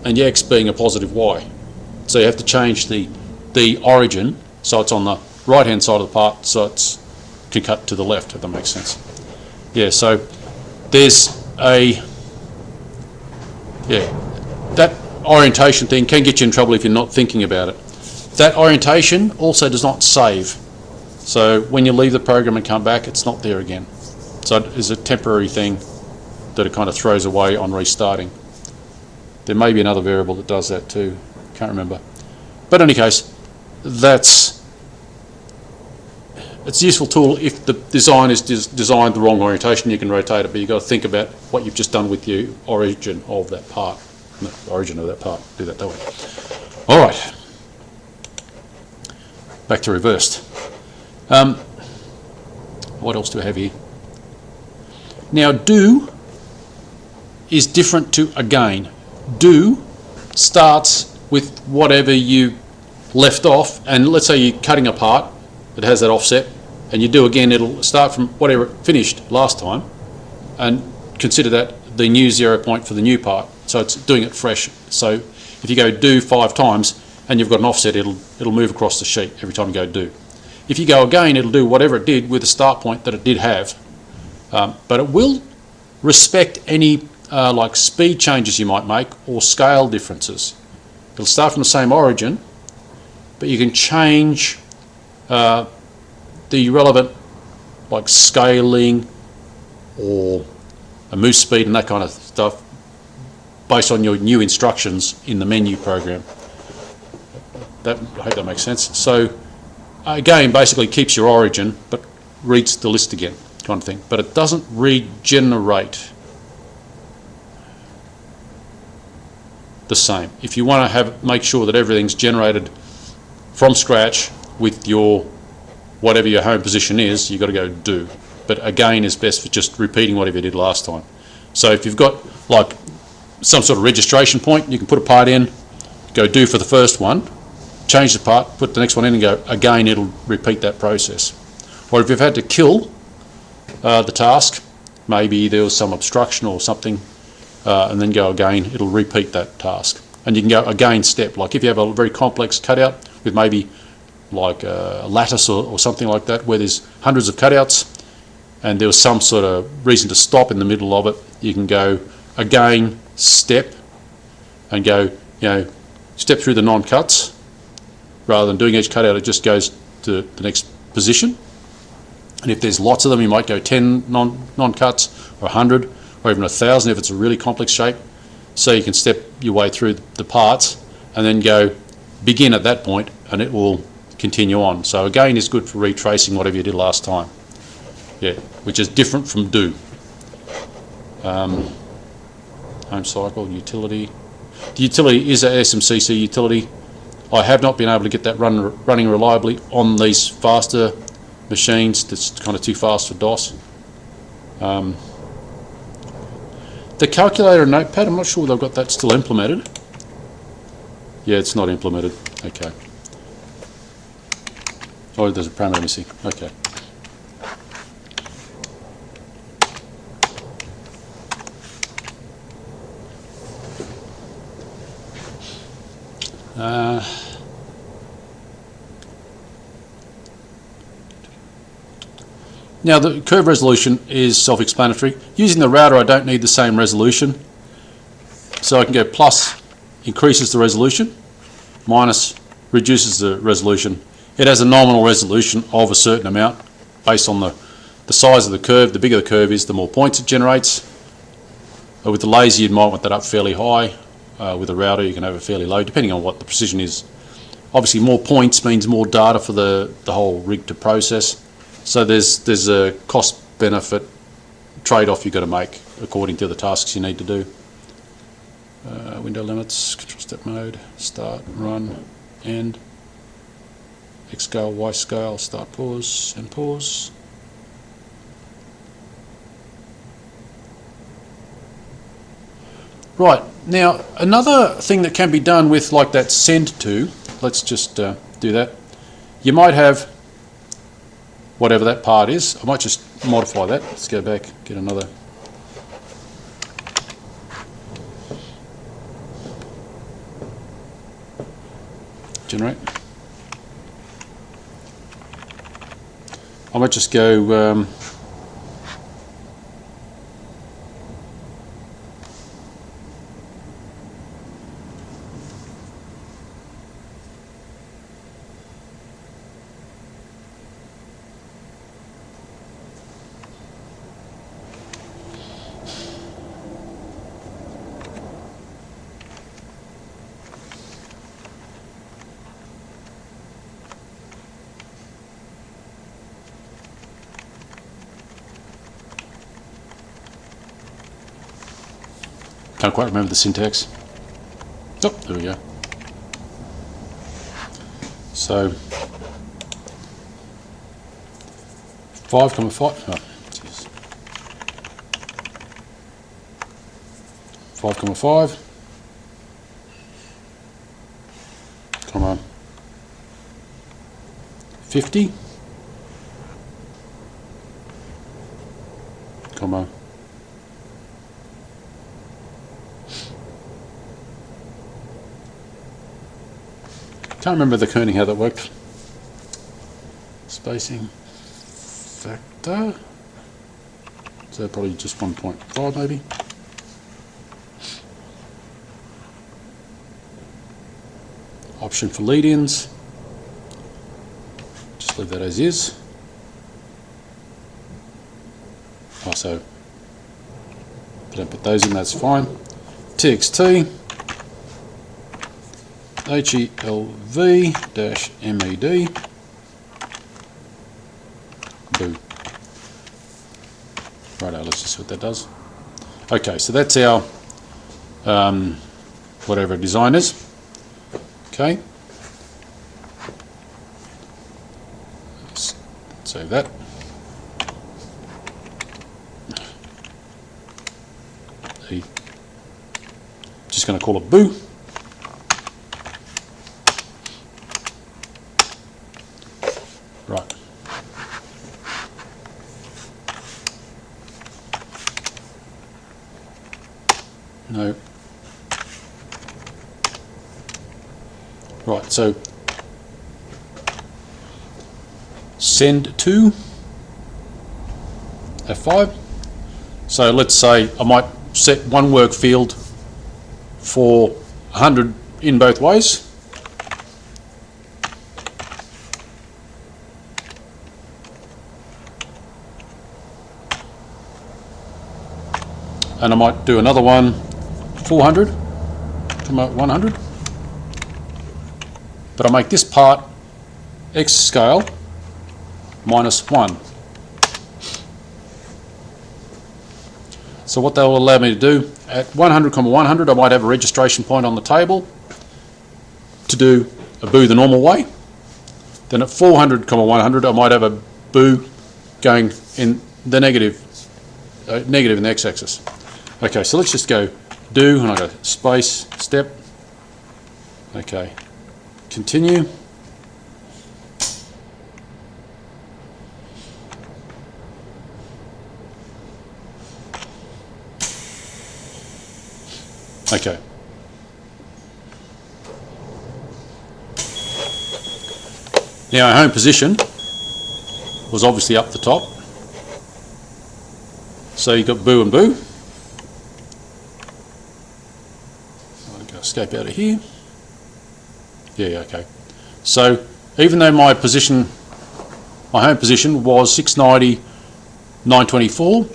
and your X being a positive Y. So you have to change the origin so it's on the right hand side of the part, so it's can cut to the left, if that makes sense. Yeah, so there's that orientation thing can get you in trouble if you're not thinking about it. That orientation also does not save. So when you leave the program and come back, it's not there again. So it is a temporary thing that it kind of throws away on restarting. There may be another variable that does that too, can't remember. But in any case, it's a useful tool if the design is designed the wrong orientation. You can rotate it, but you've got to think about what you've just done with the origin of that part. No, origin of that part. Do that way. All right. Back to reversed. What else do I have here? Now, do is different to again. Do starts with whatever you left off, and let's say you're cutting a part that has that offset, and you do again, it'll start from whatever it finished last time and consider that the new 0 point for the new part. So it's doing it fresh. So if you go do 5 times and you've got an offset, it'll move across the sheet every time you go do. If you go again, it'll do whatever it did with the start point that it did have, but it will respect any like speed changes you might make or scale differences. It'll start from the same origin, but you can change the relevant like scaling or a move speed and that kind of stuff based on your new instructions in the menu program. I hope that makes sense. So again, basically keeps your origin but reads the list again, kind of thing. But it doesn't regenerate. the same. If you want to make sure that everything's generated from scratch with your whatever your home position is, you've got to go do. But again is best for just repeating whatever you did last time. So if you've got like some sort of registration point, you can put a part in, go do for the first one, change the part, put the next one in and go again, it'll repeat that process. Or if you've had to kill the task, maybe there was some obstruction or something, and then go again, it'll repeat that task. And you can go again step, like if you have a very complex cutout with maybe like a lattice or something like that, where there's hundreds of cutouts and there was some sort of reason to stop in the middle of it, you can go again step and go, step through the non-cuts. Rather than doing each cutout, it just goes to the next position. And if there's lots of them, you might go 10 non-cuts or 100 or even 1,000 if it's a really complex shape. So you can step your way through the parts and then go begin at that point and it will continue on. So again is good for retracing whatever you did last time. Yeah, which is different from do. Home cycle, utility. The utility is a SMCC utility. I have not been able to get that running reliably on these faster machines. That's kind of too fast for DOS. The calculator and notepad, I'm not sure they've got that still implemented. Yeah, it's not implemented. Okay. Oh, there's a parameter missing. Okay. Now the curve resolution is self-explanatory. Using the router I don't need the same resolution, so I can go plus increases the resolution, minus reduces the resolution. It has a nominal resolution of a certain amount based on the size of the curve. The bigger the curve is, the more points it generates. With the laser you might want that up fairly high. With a router you can have it fairly low, depending on what the precision is. Obviously more points means more data for the whole rig to process. So there's a cost-benefit trade-off you've got to make according to the tasks you need to do. Window limits, control step mode, start, run, end, X scale, Y scale, start, pause, and pause. Right, now another thing that can be done with like that send to, let's just do that. You might have whatever that part is. I might just modify that. Let's go back, get another. Generate. I might just go can't quite remember the syntax. Oh, there we go. So 5,5. Oh, geez. 5,5. Come on. 50. Come on. Can't remember the kerning how that worked. Spacing factor. So probably just 1.5 maybe. Option for lead-ins. Just leave that as is. Also, don't put those in, that's fine. TXT. HELV-MED. Boo. Righto, let's just see what that does. Okay, so that's our whatever design is. Okay. Let's save that. Just going to call it boo. Right. No. Right, so send to F5. So let's say I might set one work field for 100 in both ways. And I might do another one 400 to 100. But I make this part X scale -1. So what that will allow me to do, at 100, 100, I might have a registration point on the table to do a boo the normal way. Then at 400, 100, I might have a boo going in the negative in the x-axis. Okay, so let's just go do, and I go space, step. Okay, continue. Okay. Now our home position was obviously up the top. So you've got boo and boo. I'll go escape out of here. Yeah, okay. So even though my home position was 690, 924,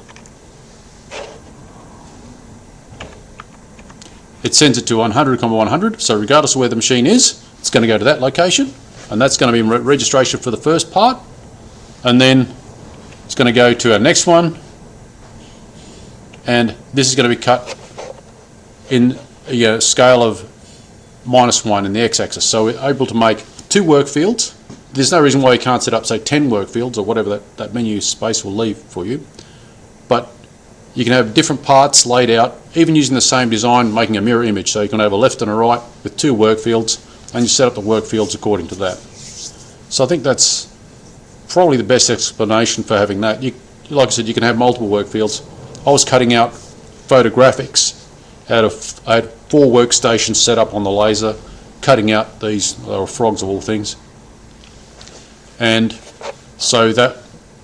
it sends it to 100, 100. So regardless of where the machine is, it's going to go to that location, and that's going to be registration for the first part, and then it's going to go to our next one, and this is going to be cut in a scale of -1 in the x-axis. So we're able to make 2 work fields. There's no reason why you can't set up, say, 10 work fields or whatever that menu space will leave for you. But you can have different parts laid out, even using the same design, making a mirror image. So you can have a left and a right with 2 work fields, and you set up the work fields according to that. So I think that's probably the best explanation for having that. Like I said, you can have multiple work fields. I was cutting out photographics out of, I had 4 workstations set up on the laser, cutting out these, they were frogs of all things. And so that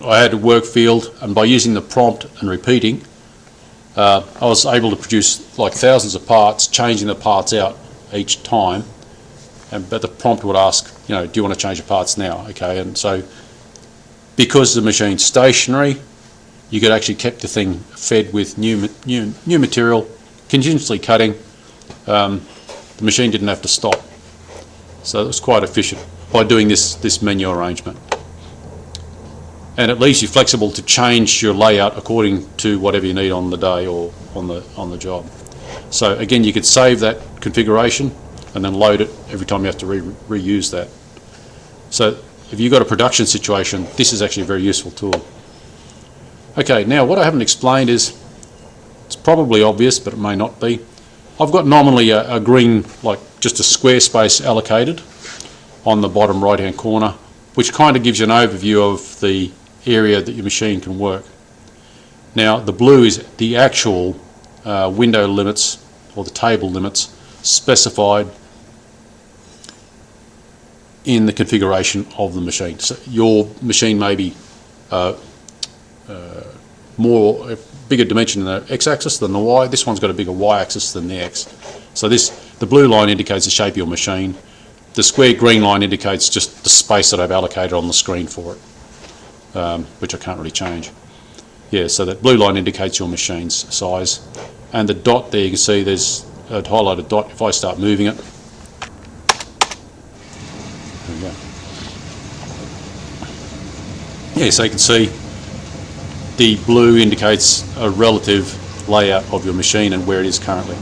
I had a work field, and by using the prompt and repeating, I was able to produce like thousands of parts, changing the parts out each time. But the prompt would ask, do you want to change the parts now? Okay, and so because the machine's stationary, you could actually keep the thing fed with new material, continuously cutting. The machine didn't have to stop, so it was quite efficient by doing this menu arrangement. And it leaves you flexible to change your layout according to whatever you need on the day or on the job. So again, you could save that configuration and then load it every time you have to reuse that. So if you've got a production situation, this is actually a very useful tool. Okay, now what I haven't explained is, it's probably obvious, but it may not be. I've got nominally a green, like just a square space allocated on the bottom right hand corner, which kind of gives you an overview of the area that your machine can work. Now the blue is the actual window limits, or the table limits, specified in the configuration of the machine. So your machine may be more bigger dimension in the x-axis than the y. This one's got a bigger y-axis than the x. So the blue line indicates the shape of your machine. The square green line indicates just the space that I've allocated on the screen for it, which I can't really change. Yeah, so that blue line indicates your machine's size, and the dot there, you can see there's a highlighted dot. If I start moving it, there we go. Yeah, so you can see the blue indicates a relative layout of your machine and where it is currently.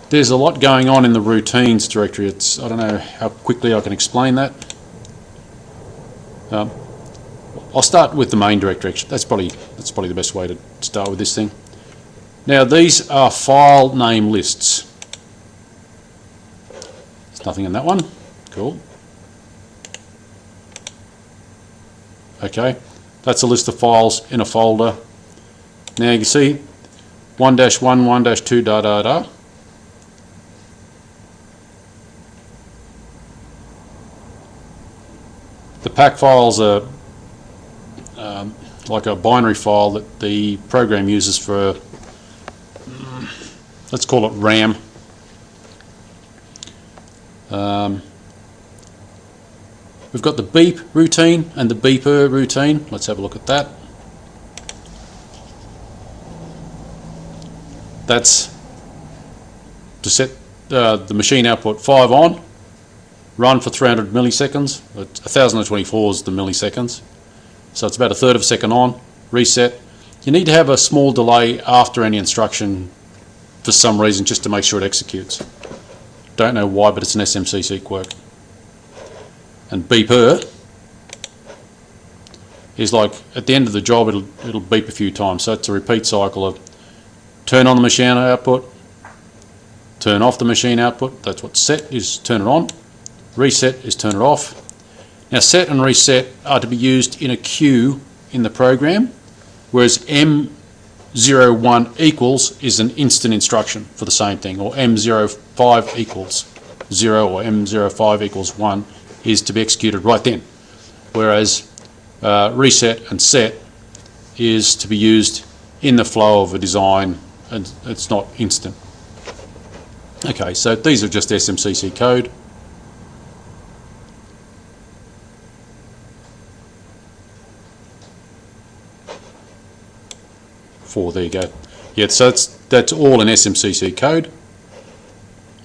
There's a lot going on in the routines directory. I don't know how quickly I can explain that. I'll start with the main directory. That's probably the best way to start with this thing. Now these are file name lists. There's nothing in that one. Cool. Okay, that's a list of files in a folder. Now you can see 1-1, 1-2, da da da. The pack files are like a binary file that the program uses for, let's call it RAM. We've got the beep routine and the beeper routine. Let's have a look at that. That's to set the machine output 5 on, run for 300 milliseconds. 1024 is the milliseconds. So it's about a third of a second on, reset. You need to have a small delay after any instruction for some reason just to make sure it executes. Don't know why, but it's an SMCC quirk. And beeper is like at the end of the job it'll beep a few times. So it's a repeat cycle of turn on the machine output, turn off the machine output. That's what set is, turn it on. Reset is turn it off. Now set and reset are to be used in a queue in the program, whereas M01 equals is an instant instruction for the same thing, or M05 equals 0 or M05 equals 1 is to be executed right then, whereas reset and set is to be used in the flow of a design and it's not instant. Okay, so these are just SMCC code. There you go. Yeah, so that's all in SMCC code,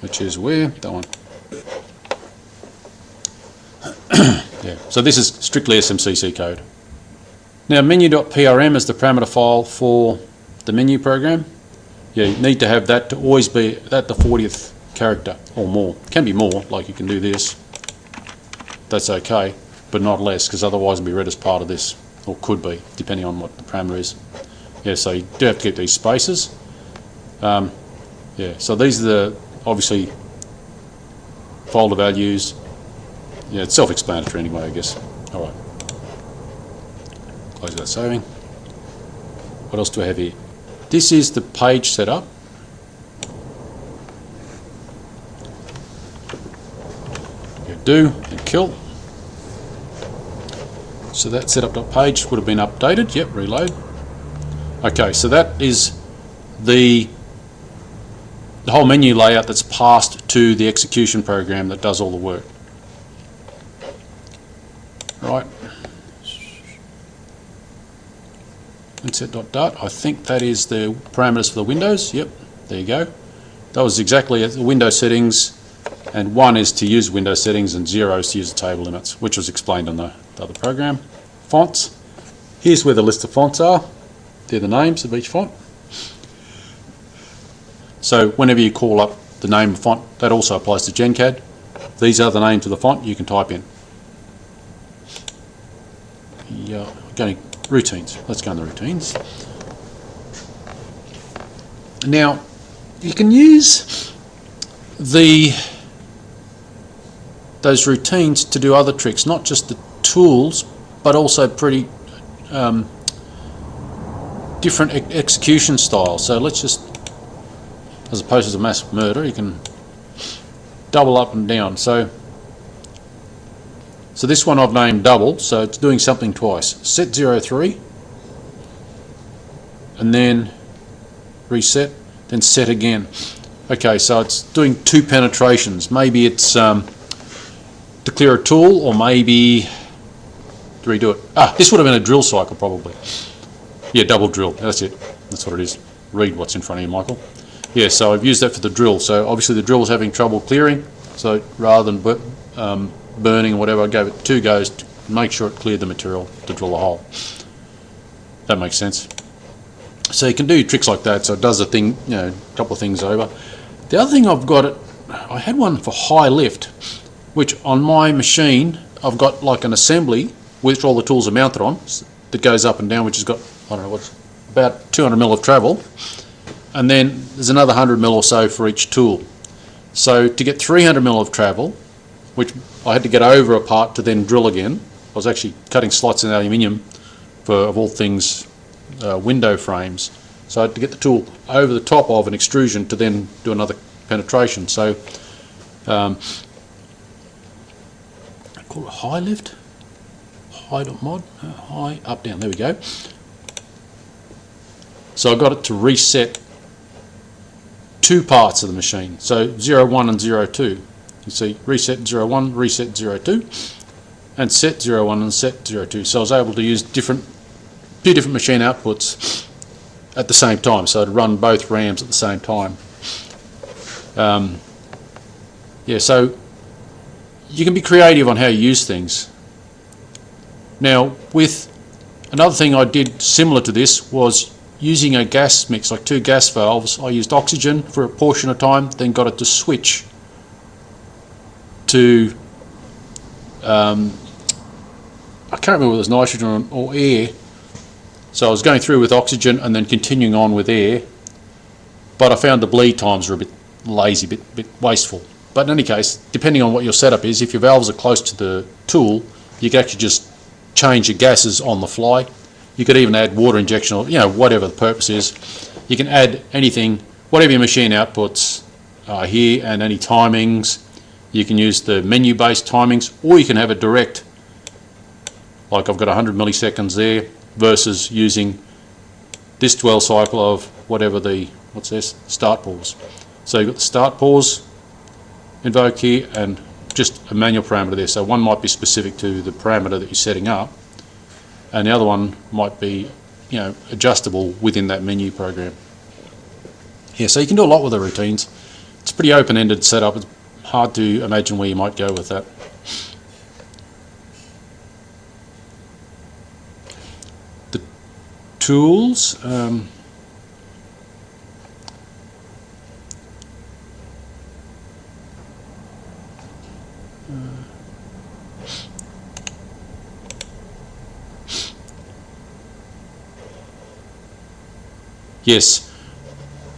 which is where that one. Yeah, so this is strictly SMCC code. Now menu.prm is the parameter file for the menu program. Yeah, you need to have that to always be at the 40th character or more. It can be more, like you can do this. That's okay, but not less, because otherwise it'll be read as part of this, or could be, depending on what the parameter is. Yeah, so you do have to keep these spaces. Yeah, so these are the, obviously, folder values. Yeah, it's self-explanatory anyway, I guess. All right. Close that saving. What else do I have here? This is the page setup. You do and kill. So that setup.page would have been updated. Yep, reload. Okay, so that is the whole menu layout that's passed to the execution program that does all the work. Right. And set.dart. I think that is the parameters for the Windows. Yep, there you go. That was exactly the Windows settings, and 1 is to use Windows settings and 0 is to use the table limits, which was explained on the other program. Fonts. Here's where the list of fonts are. They're the names of each font. So whenever you call up the name of font, that also applies to GenCAD. These are the names of the font you can type in. Yeah, going routines. Let's go in the routines. Now you can use those routines to do other tricks, not just the tools, but also pretty different execution styles. So let's just, as opposed to mass murder, you can double up and down. So this one I've named double, so it's doing something twice. Set 03, and then reset, then set again. Okay, so it's doing 2 penetrations. Maybe it's to clear a tool, or maybe to redo it. This would have been a drill cycle probably. Yeah, double drill, that's it. That's what it is. Read what's in front of you, Michael. Yeah, so I've used that for the drill. So obviously the drill was having trouble clearing, so rather than burning or whatever, I gave it 2 goes to make sure it cleared the material to drill a hole. That makes sense. So you can do tricks like that, so it does a thing, a couple of things over. The other thing I've got, I had one for high lift, which on my machine I've got like an assembly which all the tools are mounted on that goes up and down, which has got, I don't know, what's about 200 mil of travel, and then there's another 100 mil or so for each tool. So to get 300 mil of travel, which I had to get over a part to then drill again. I was actually cutting slots in aluminium for, of all things, window frames. So I had to get the tool over the top of an extrusion to then do another penetration. So I call it high lift, high.mod, high, up, down, there we go. So I got it to reset two parts of the machine, so 0, 1 and 0, 2. You see reset 0, 1, reset 0, 2, and set 0, 1 and set 0, 2. So I was able to use two different machine outputs at the same time, so I'd run both RAMs at the same time. Yeah, so you can be creative on how you use things. Now, with another thing I did similar to this was using a gas mix, like two gas valves. I used oxygen for a portion of time, then got it to switch to, I can't remember whether it was nitrogen or air. So I was going through with oxygen and then continuing on with air, but I found the bleed times were a bit lazy, bit wasteful. But in any case, depending on what your setup is, if your valves are close to the tool, you can actually just change your gases on the fly. You could even add water injection, or whatever the purpose is. You can add anything, whatever your machine outputs are here, and any timings. You can use the menu-based timings, or you can have a direct, like I've got 100 milliseconds there, versus using this dwell cycle of whatever the, what's this, start pause. So you've got the start pause invoked here, and just a manual parameter there. So one might be specific to the parameter that you're setting up, and the other one might be, adjustable within that menu program. Yeah, so you can do a lot with the routines. It's a pretty open-ended setup. It's hard to imagine where you might go with that. The tools. Yes,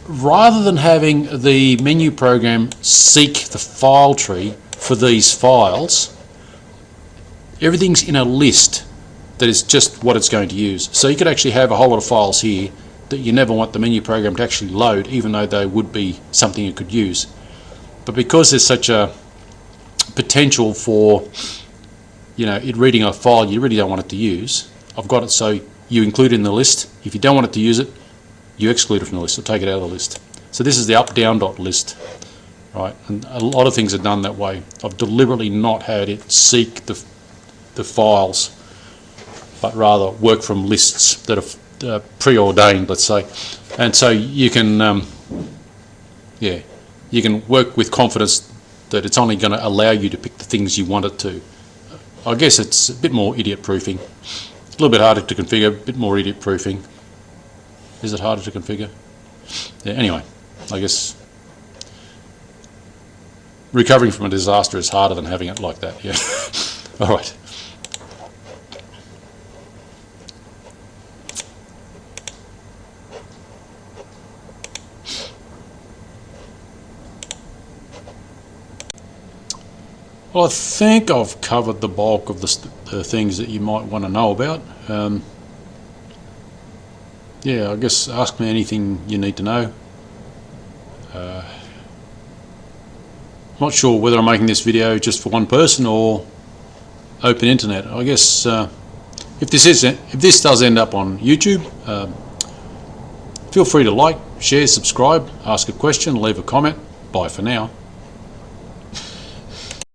rather than having the menu program seek the file tree for these files, everything's in a list that is just what it's going to use. So you could actually have a whole lot of files here that you never want the menu program to actually load, even though they would be something you could use. But because there's such a potential for it reading a file you really don't want it to use, I've got it so you include it in the list. If you don't want it to use it, you exclude it from the list, or take it out of the list. So this is the up-down dot list, right? And a lot of things are done that way. I've deliberately not had it seek the files, but rather work from lists that are preordained, let's say. And so you can, you can work with confidence that it's only going to allow you to pick the things you want it to. I guess it's a bit more idiot-proofing. It's a little bit harder to configure, a bit more idiot-proofing. Is it harder to configure? Yeah, anyway, I guess recovering from a disaster is harder than having it like that, yeah. All right. Well, I think I've covered the bulk of the things that you might want to know about. Yeah, I guess ask me anything you need to know. Not sure whether I'm making this video just for one person or open internet. I guess if this does end up on YouTube, feel free to like, share, subscribe, ask a question, leave a comment. Bye for now.